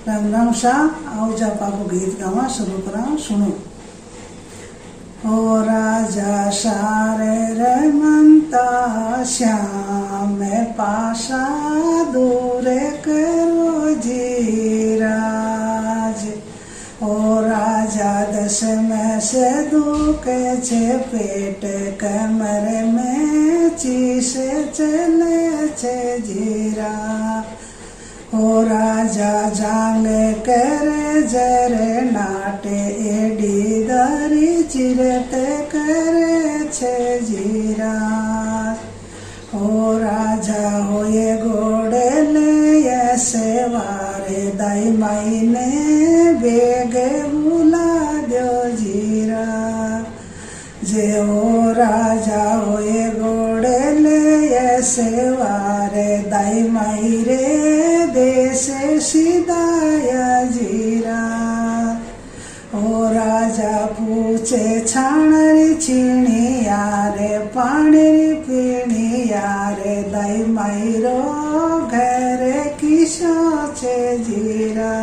राम राम शाह आओ जापा को गीत गावा शुरू करा सुनो। हो राजा सारे रमंता श्याम पाशा दूर करो जी राज। ओ राजा दस में से दुखे छे पेट कमर में चीस चले छे जीरा। ओ राजा जांग करे जरे नाटे एडी दारी चिरत करे छे जीरा। ओ राजा होए घोड़े ले ऐसे वारे दाई माई ने बेग बुला दो जीरा। जे ओ राजा होए घोड़े ले ऐसे वारे दाई माई रे देश सीधाया जीरा। ओ राजा पूछे छाणरी छीणी यारे पानी पीणी यारे दाई माई रो घर किसो छे जीरा।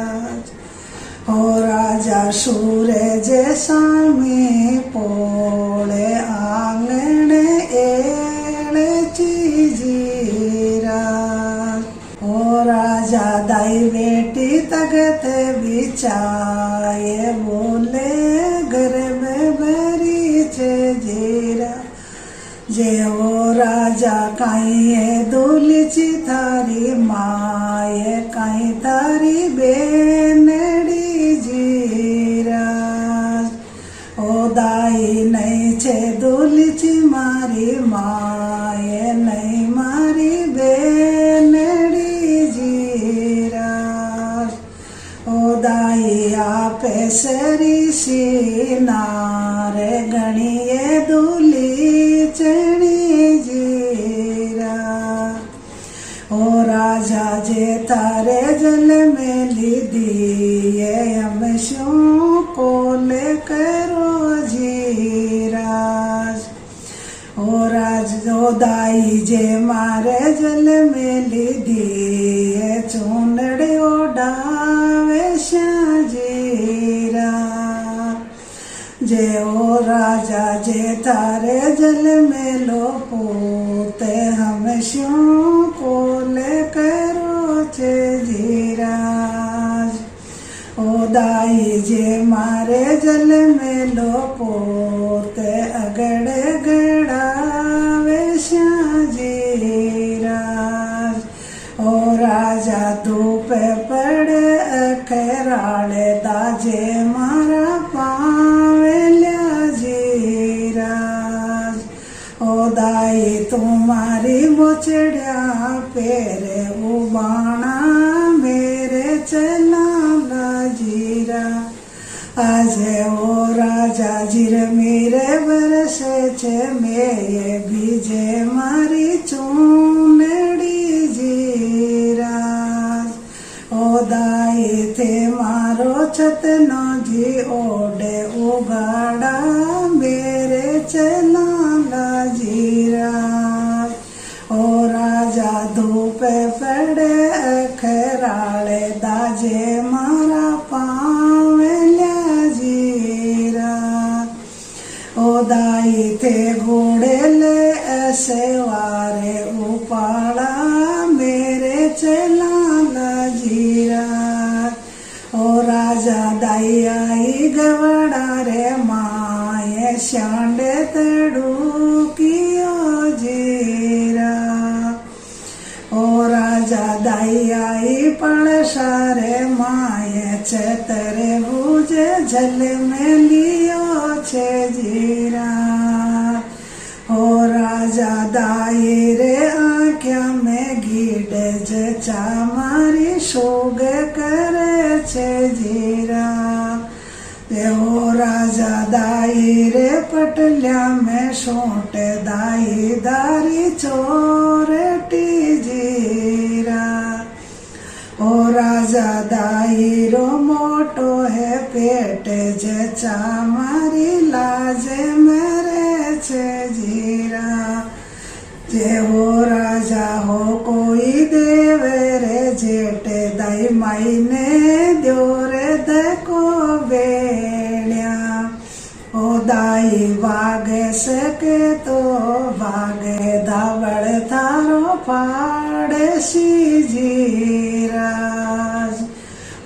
ओ राजा सूरज सामी पोळे आंगणे एळे जीरा। ओ राजा दाई बेटी तगत बिचाए बोले घर में भरी छे जीरा। जे ओ राजा काई दुलची थारी माए काई थारी बेनड़ी जीरा। ओ दाई नहीं छे दुलची मारी माए नहीं मारी बेनड़ी जीरा। ओ दाई आपे सरी सी नारे गणिए दुली चढ़ी जीरा। ओ राजा जे तारे जल में ली दिए हम शू कोले करो जीरा। ओ राज ओ दाई जे मारे जल में ली दिए चूंदड़े ओढ़ावे श्या जीरा। जे ओ राजा जे तारे जल में लो पूते हम शू कोले करो छे जीरा। ओ दाई जे मारे जल में लो पोते अगड़े गड़ावे श्या जीरा। ओ राजा धूप पड़े अखराले दाजे मारा पावे ल्या जीरा। ओ दाई तुम्हारी बोचड़िया पेरे उबाना मेरे चला जीरा। आज ओ राजा जिर मेरे बरसे छे मेये बीजे मारी चूनड़ी जीरा। ओ दाई थे मारो छतनो जी ओडे उगाड़ा मेरे चला जीरा। ओ राजा धूप पड़े अखराले दाजे मारा पावे ल्या जीरा। ओ दाई थे घोड़े ले ऐसे वारे उपाड़ा मेरे चला जीरा। ओ राजा दाई आई गवड़ा रे माए श्यांडे तड़ू कियो जीरा। ओ राजा दाई आई पड़सारे माए चतरे भूजे झल में लियो छे जीरा। ओ राजा दाई रे आँख्या में गीड जचा मारी शोग करे छे जीरा। ओ राजा दाई रे पटल्या में सोट दाई दारी चोरटी जीरा। ओ राजा दाई रो मोटो है पेट जचा मारी लाज मरे छे जीरा। जे हो राजा हो कोई देव रे जेठ दाई माई ने द्योरे देखो बेड़िया ओ दाई वागे सके तो वागे दावड़ थारो फाड़े जीराज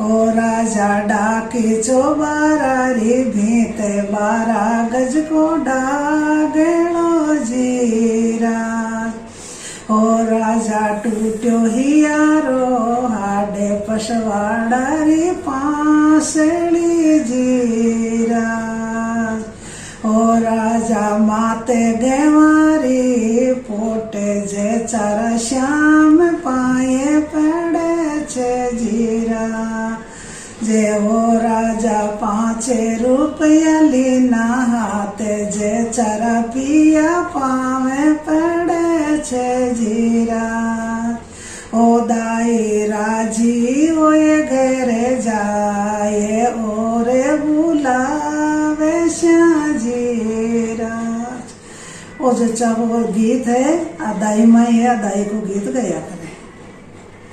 ओ राजा डाकी चोबारी भीते 12 गज को डागेलो जीराज ओ राजा टूट्यो हियारो हाडे पशवाड़ारी पासली जीराज ओ राजा माते गेवारी पोटे जे चारा श्याम पाए पड़े छे जीरा जे ओ राजा 5 रुपया लीना हाथे जे चारा पिया पावे पड़े छे जीरा ओ दाई राजी ओए घरे जाए ओरे बुलावे जीरा। वो जो चाहो गीत है दाई माई है, दाई को गीत गाया करे।